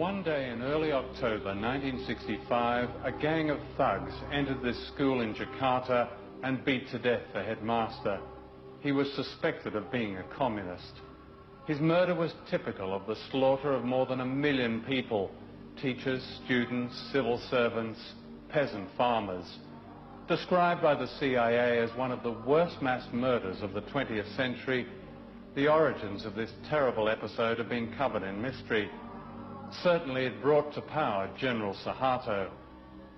One day in early October 1965, a gang of thugs entered this school in Jakarta and beat to death the headmaster. He was suspected of being a communist. His murder was typical of the slaughter of more than 1 million people: teachers, students, civil servants, peasant farmers. Described by the CIA as one of the worst mass murders of the 20th century, the origins of this terrible episode have been covered in mystery. Certainly it brought to power General Suharto.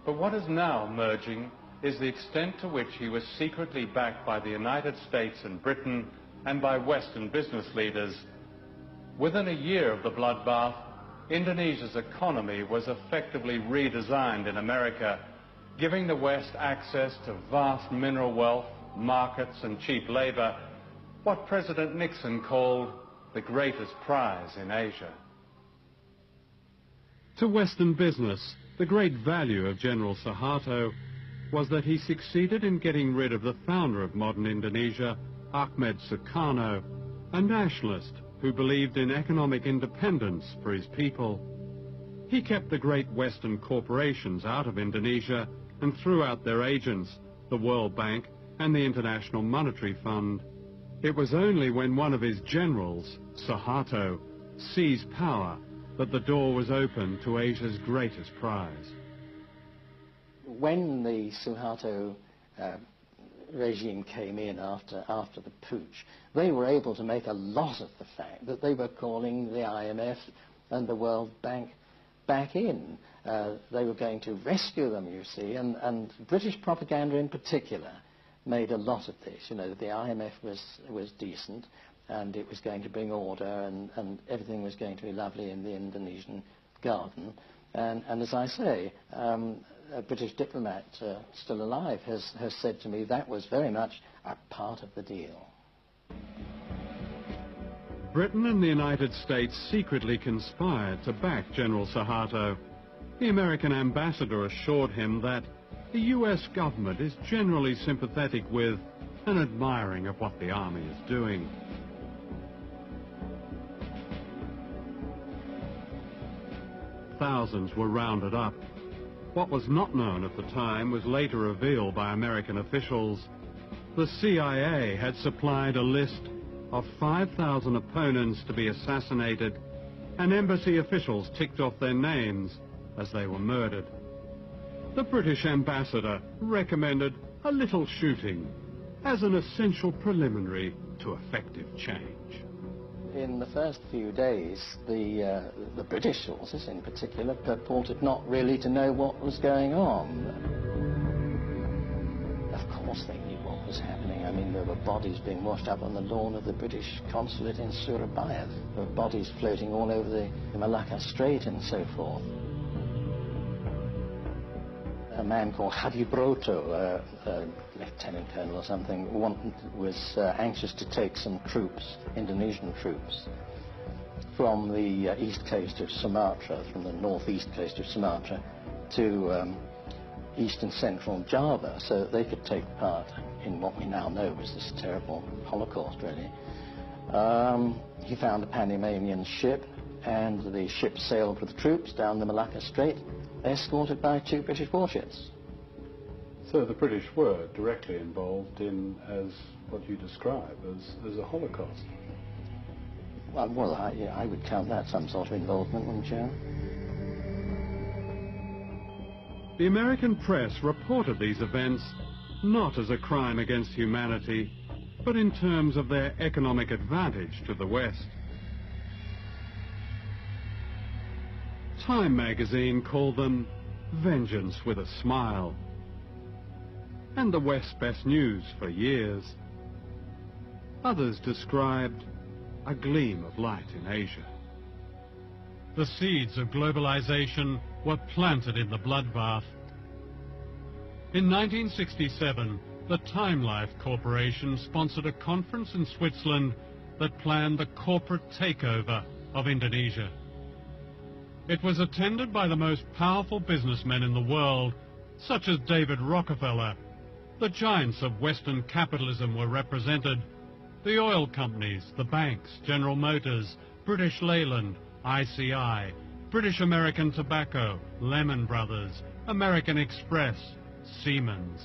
But what is now emerging is the extent to which he was secretly backed by the United States and Britain and by Western business leaders. Within a year of the bloodbath, Indonesia's economy was effectively redesigned in America, giving the West access to vast mineral wealth, markets and cheap labor, what President Nixon called the greatest prize in Asia. To Western business, the great value of General Suharto was that he succeeded in getting rid of the founder of modern Indonesia, Ahmed Suekarno, a nationalist who believed in economic independence for his people. He kept the great Western corporations out of Indonesia and threw out their agents, the World Bank and the International Monetary Fund. It was only when one of his generals, Suharto, seized power that the door was open to Asia's greatest prize. When the Suharto regime came in after the putsch, they were able to make a lot of the fact that they were calling the IMF and the World Bank back in. They were going to rescue them, you see, and British propaganda in particular made a lot of this. You know, the IMF was decent, and it was going to bring order, and everything was going to be lovely in the Indonesian garden. And as I say, a British diplomat still alive has said to me that was very much a part of the deal. Britain and the United States secretly conspired to back General Suharto. The American ambassador assured him that the US government is generally sympathetic with and admiring of what the army is doing. Thousands were rounded up. What was not known at the time was later revealed by American officials. The CIA had supplied a list of 5,000 opponents to be assassinated, and embassy officials ticked off their names as they were murdered. The British ambassador recommended a little shooting as an essential preliminary to effective change. In the first few days, the British sources in particular purported not really to know what was going on. Of course they knew what was happening. I mean, there were bodies being washed up on the lawn of the British consulate in Surabaya. There were bodies floating all over the Malacca Strait and so forth. A man called Hadi Broto, a lieutenant colonel or something, was anxious to take some troops, Indonesian troops, from the east coast of Sumatra, from the northeast coast of Sumatra, to east and central Java, so that they could take part in what we now know was this terrible Holocaust, really. He found a Panamanian ship, and the ship sailed with the troops down the Malacca Strait, escorted by 2 British warships. So the British were directly involved in, as what you describe as a Holocaust? Well, I would count that some sort of involvement, wouldn't you? The American press reported these events not as a crime against humanity, but in terms of their economic advantage to the West. Time magazine called them vengeance with a smile, and the West's best news for years. Others described a gleam of light in Asia. The seeds of globalization were planted in the bloodbath. In 1967, the Time Life Corporation sponsored a conference in Switzerland that planned the corporate takeover of Indonesia. It was attended by the most powerful businessmen in the world, such as David Rockefeller. The giants of Western capitalism were represented: the oil companies, the banks, General Motors, British Leyland, ICI, British American Tobacco, Lehman Brothers, American Express, Siemens.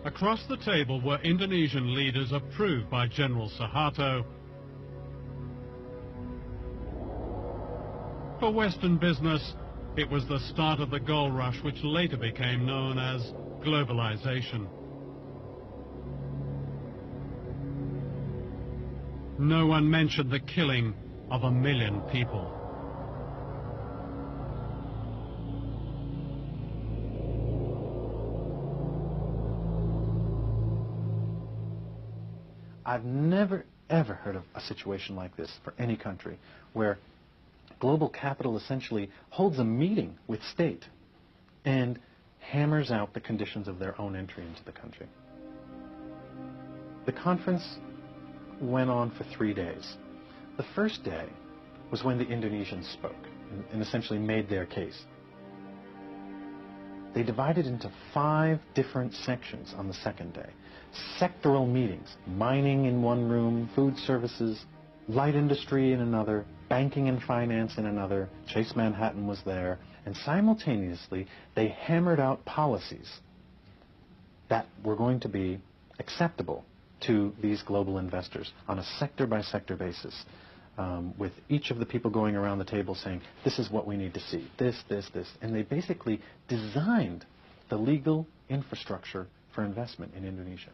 Across the table were Indonesian leaders approved by General Suharto. For Western business, it was the start of the gold rush which later became known as globalization. No one mentioned the killing of 1 million people. I've never, ever heard of a situation like this for any country, where global capital essentially holds a meeting with state and hammers out the conditions of their own entry into the country. The conference went on for 3 days. The first day was when the Indonesians spoke and essentially made their case. They divided into 5 different sections on the second day. Sectoral meetings, mining in one room, food services, light industry in another, banking and finance in another, Chase Manhattan was there, and simultaneously they hammered out policies that were going to be acceptable to these global investors on a sector-by-sector basis, with each of the people going around the table saying, this is what we need to see, this, and they basically designed the legal infrastructure for investment in Indonesia.